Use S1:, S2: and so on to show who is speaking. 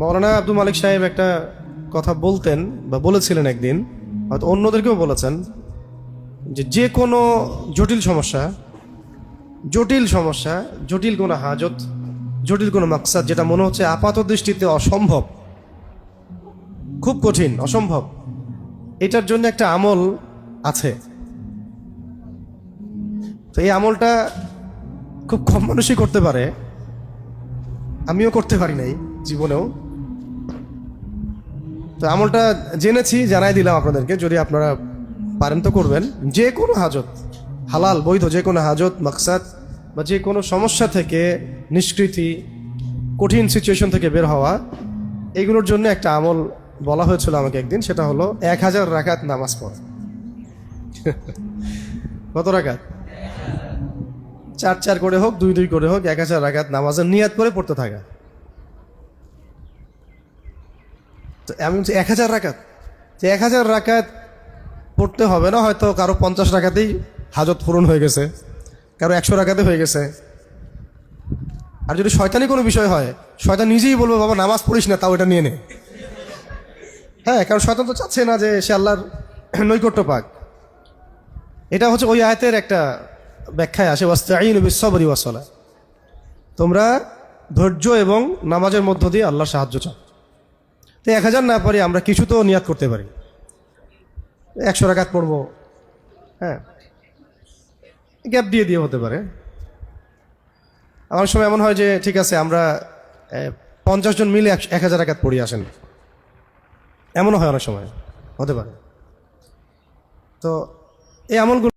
S1: মৌলানা আব্দুল মালিক সাহেব একটা কথা বলতেন বা বলেছিলেন একদিন, হয়তো অন্যদেরকেও বলেছেন, যে কোনো জটিল সমস্যা, জটিল কোনো হাজত, জটিল কোনো মাকসাদ যেটা মনে হচ্ছে আপাত দৃষ্টিতে অসম্ভব, খুব কঠিন, অসম্ভব, এটার জন্য একটা আমল আছে। তো এই আমলটা খুব কম মানুষই করতে পারে, আমিও করতে পারি নাই জীবনেও। তো আমলটা জেনেছি, জানাই দিলাম আপনাদেরকে, যদি আপনারা পারেন তো করবেন। যে কোনো হাজত, হালাল বৈধ যে কোনো হাজত, মাকসাদ বা যে কোনো সমস্যা থেকে নিষ্কৃতি, কঠিন সিচুয়েশন থেকে বের হওয়া, এগুলোর জন্য একটা আমল বলা হয়েছিল আমাকে একদিন। সেটা হলো 1000 রাকাত নামাজ পড়া। কত রাকাত? 4 করে হোক, 2 করে হোক, 1000 রাকাত নামাজের নিয়াত করে পড়তে থাকা। তো আমি বলছি 1000 রাকাত, যে 1000 রাকাত পড়তে হবে না, হয়তো কারো 50 রাকাতেই হাজত পূরণ হয়ে গেছে, কারো 100 রাকাতে হয়ে গেছে। আর যদি শয়তানি কোনো বিষয় হয়, শয়তান নিজেই বলবে বাবা নামাজ পড়িস না, তাও এটা নিয়ে নে। হ্যাঁ, কারণ শয়তান তো চাচ্ছে না যে সে আল্লাহর নৈকট্য পাক। এটা হচ্ছে ওই আয়াতের একটা ব্যাখ্যায় আসে, ওয়াস্তাঈনু বিস-সাবরি ওয়াস-সালাহ, তোমরা ধৈর্য এবং নামাজের মধ্য দিয়ে আল্লাহর সাহায্য চাও। তো 1000 না পারি, আমরা কিছু তো নিয়াত করতে পারি, 100 রাকাত পড়বো, হ্যাঁ, গ্যাপ দিয়ে হতে পারে। আমার সময় এমন হয় যে ঠিক আছে আমরা 50 জন মিলে 1000 রাকাত পড়ি, আসেন, এমনও হয় অনেক সময়, হতে পারে। তো এই আমলগুলো